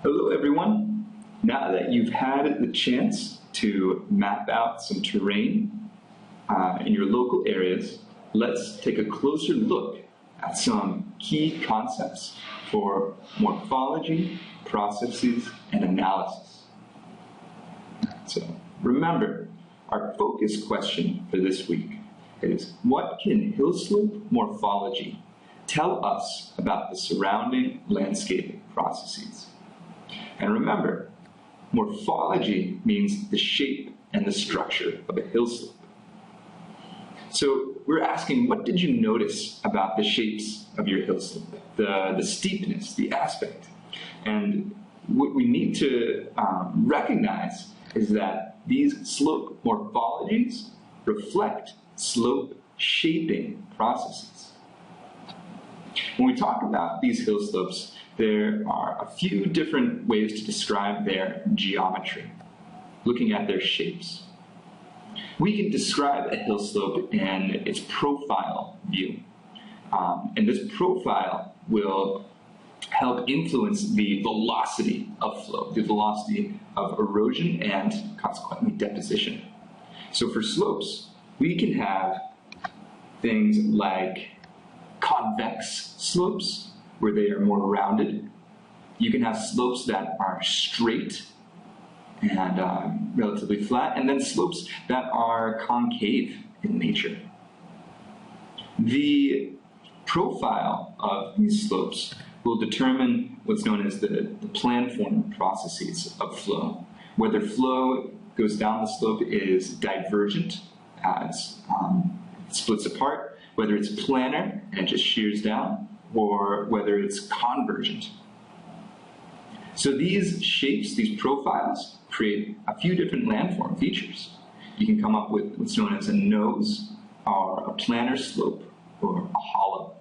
Hello everyone. Now that you've had the chance to map out some terrain in your local areas, let's take a closer look at some key concepts for morphology, processes, and analysis. So remember, our focus question for this week is, what can hill slope morphology tell us about the surrounding landscape processes? And remember, morphology means the shape and the structure of a hill slope. So we're asking, what did you notice about the shapes of your hill slope? The steepness, the aspect. And what we need to recognize is that these slope morphologies reflect slope shaping processes. When we talk about these hill slopes, there are a few different ways to describe their geometry, looking at their shapes. We can describe a hill slope in its profile view. And this profile will help influence the velocity of flow, the velocity of erosion and consequently deposition. So for slopes, we can have things like convex slopes, where they are more rounded. You can have slopes that are straight and relatively flat, and then slopes that are concave in nature. The profile of these slopes will determine what's known as the planform processes of flow. Whether flow goes down the slope is divergent as it splits apart, whether it's planar and it just shears down, or whether it's convergent. So these shapes, these profiles, create a few different landform features. You can come up with what's known as a nose, or a planar slope, or a hollow.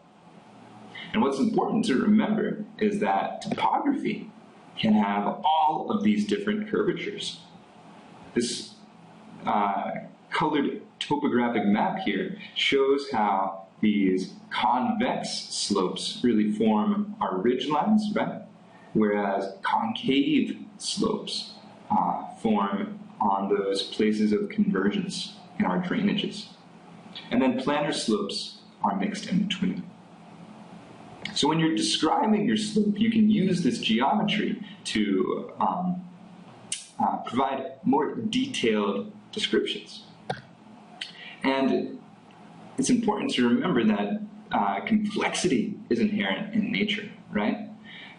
And what's important to remember is that topography can have all of these different curvatures. This colored topographic map here shows how these convex slopes really form our ridge lines, right? Whereas concave slopes form on those places of convergence in our drainages. And then planar slopes are mixed in between. So when you're describing your slope, you can use this geometry to provide more detailed descriptions. And it's important to remember that complexity is inherent in nature, right?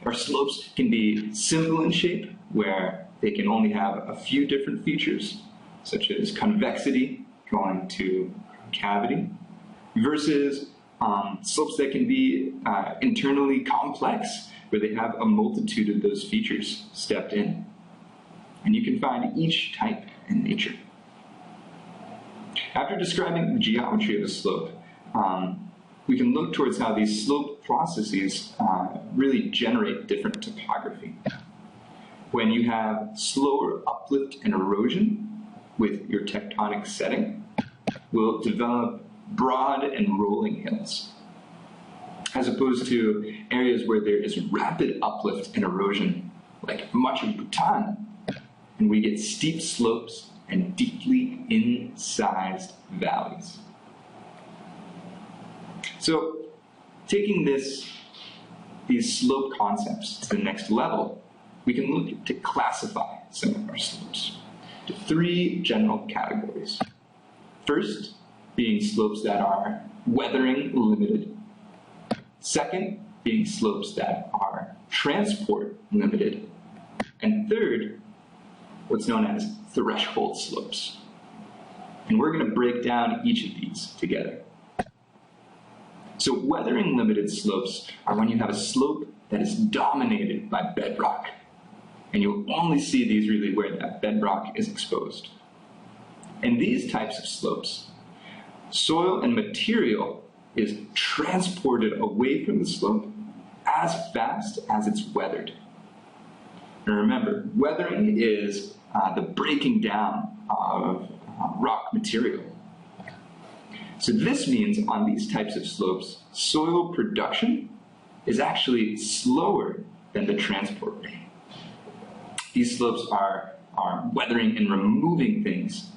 Our slopes can be simple in shape, where they can only have a few different features, such as convexity going to concavity, versus slopes that can be internally complex, where they have a multitude of those features stepped in. And you can find each type in nature. After describing the geometry of a slope, we can look towards how these slope processes really generate different topography. When you have slower uplift and erosion with your tectonic setting, will develop broad and rolling hills, as opposed to areas where there is rapid uplift and erosion, like much of Bhutan, and we get steep slopes and deeply incised valleys. So, taking these slope concepts to the next level, we can look to classify some of our slopes to three general categories. First, being slopes that are weathering limited. Second, being slopes that are transport limited. And third, what's known as threshold slopes. And we're going to break down each of these together. So weathering limited slopes are when you have a slope that is dominated by bedrock. And you'll only see these really where that bedrock is exposed. In these types of slopes, soil and material is transported away from the slope as fast as it's weathered. And remember, weathering is the breaking down of rock material. So this means on these types of slopes, soil production is actually slower than the transport rate. These slopes are weathering and removing things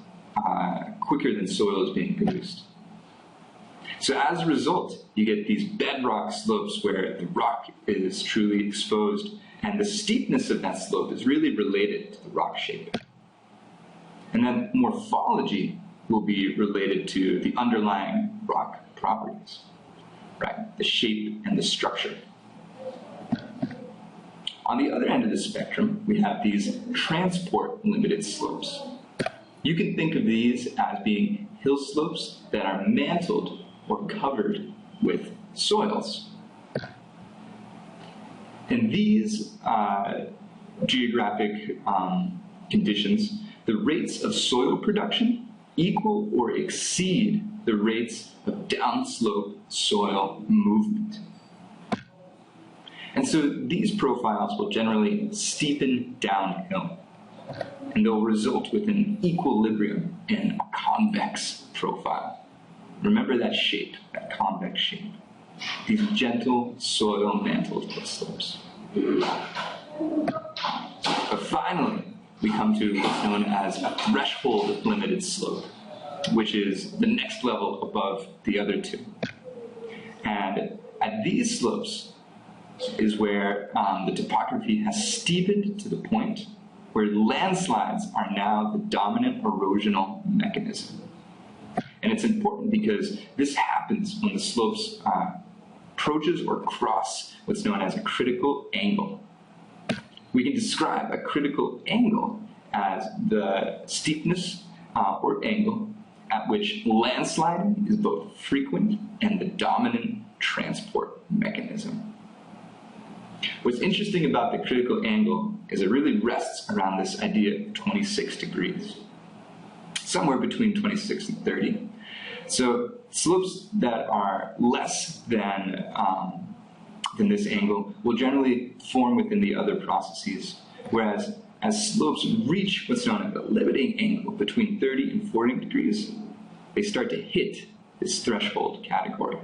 quicker than soil is being produced. So as a result, you get these bedrock slopes where the rock is truly exposed, and the steepness of that slope is really related to the rock shape. And then morphology will be related to the underlying rock properties, right? The shape and the structure. On the other end of the spectrum, we have these transport-limited slopes. You can think of these as being hill slopes that are mantled or covered with soils. In these geographic conditions, the rates of soil production equal or exceed the rates of downslope soil movement. And so these profiles will generally steepen downhill, and they'll result with an equilibrium in a convex profile. Remember that shape, that convex shape. These gentle soil mantled slopes. But finally, we come to what's known as a threshold limited slope, which is the next level above the other two. And at these slopes is where the topography has steepened to the point where landslides are now the dominant erosional mechanism. And it's important because this happens when the slopes approaches or cross what's known as a critical angle. We can describe a critical angle as the steepness or angle at which landsliding is both frequent and the dominant transport mechanism. What's interesting about the critical angle is it really rests around this idea of 26 degrees, somewhere between 26 and 30. So slopes that are less than this angle will generally form within the other processes, whereas as slopes reach what's known as the limiting angle between 30 and 40 degrees, they start to hit this threshold category.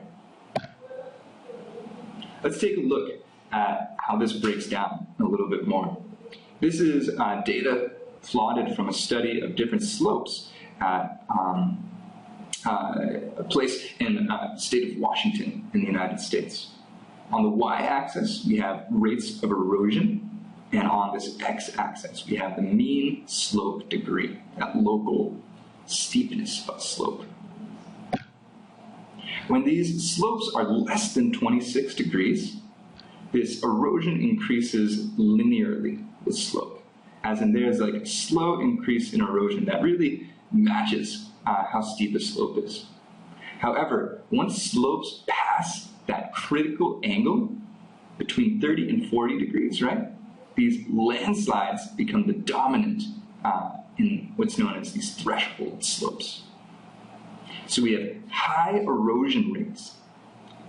Let's take a look at how this breaks down a little bit more. This is data plotted from a study of different slopes at a place in the state of Washington in the United States. On the y-axis, we have rates of erosion, and on this x-axis, we have the mean slope degree, that local steepness of slope. When these slopes are less than 26 degrees, this erosion increases linearly with slope, as in there's like a slow increase in erosion that really matches how steep a slope is. However, once slopes pass that critical angle between 30 and 40 degrees, right, these landslides become the dominant in what's known as these threshold slopes. So we have high erosion rates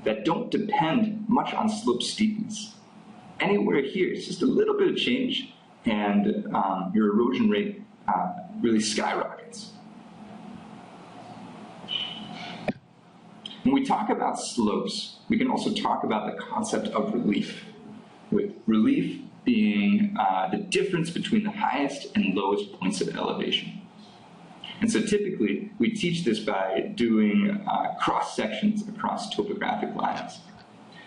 that don't depend much on slope steepness. Anywhere here, it's just a little bit of change, and your erosion rate really skyrockets. When we talk about slopes, we can also talk about the concept of relief, with relief being the difference between the highest and lowest points of elevation. And so typically, we teach this by doing cross-sections across topographic lines.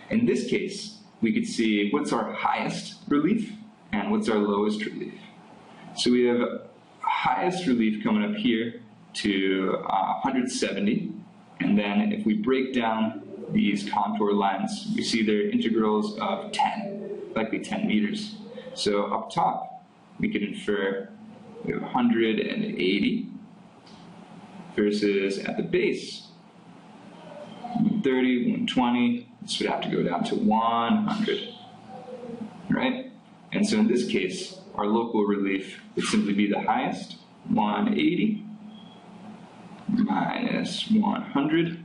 In this case, we could see what's our highest relief and what's our lowest relief. So we have highest relief coming up here to 170. And then if we break down these contour lines, we see they're integrals of 10, likely 10 meters. So up top, we can infer we have 180 versus at the base, 130, 120, this would have to go down to 100, right? And so in this case, our local relief would simply be the highest, 180, minus 100,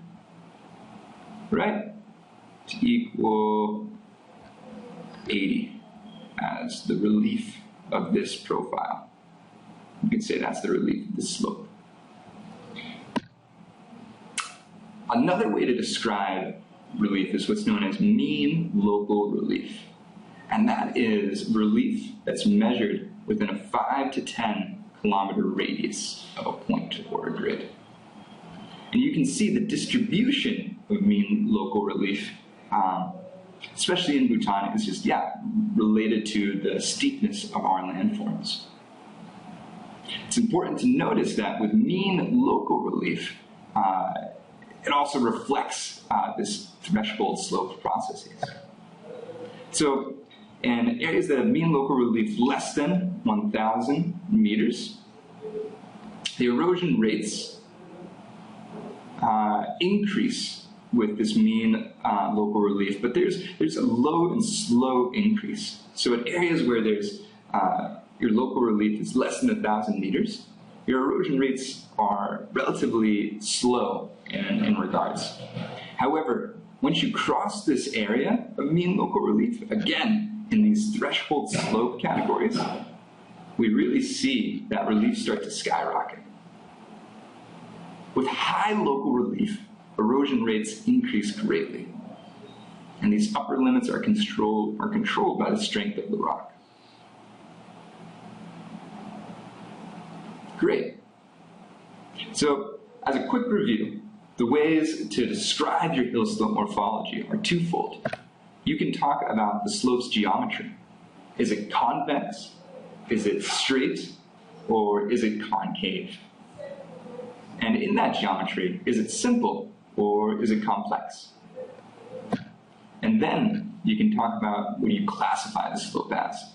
right, to equal 80 as the relief of this profile. You could say that's the relief of this slope. Another way to describe relief is what's known as mean local relief. And that is relief that's measured within a 5 to 10 kilometer radius of a point or a grid. And you can see the distribution of mean local relief, especially in Bhutan, is just, related to the steepness of our landforms. It's important to notice that with mean local relief, it also reflects this threshold slope processes. So in areas that have mean local relief less than 1,000 meters, the erosion rates increase with this mean local relief, but there's a low and slow increase. So at areas where there's your local relief is less than 1,000 meters, your erosion rates are relatively slow in regards. However, once you cross this area of mean local relief, again, in these threshold slope categories, we really see that relief start to skyrocket. With high local relief, erosion rates increase greatly, and these upper limits are controlled by the strength of the rock. Great. So, as a quick review, the ways to describe your hill slope morphology are twofold. You can talk about the slope's geometry. Is it convex? Is it straight? Or is it concave? And in that geometry, is it simple or is it complex? And then you can talk about what you classify the slope as.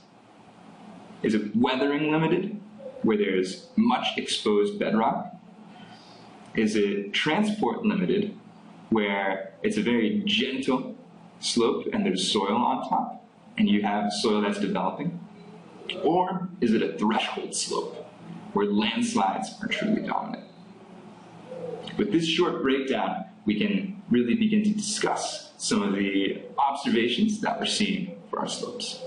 Is it weathering limited, where there's much exposed bedrock? Is it transport limited, where it's a very gentle slope and there's soil on top, and you have soil that's developing? Or is it a threshold slope, where landslides are truly dominant? With this short breakdown, we can really begin to discuss some of the observations that we're seeing for our slopes.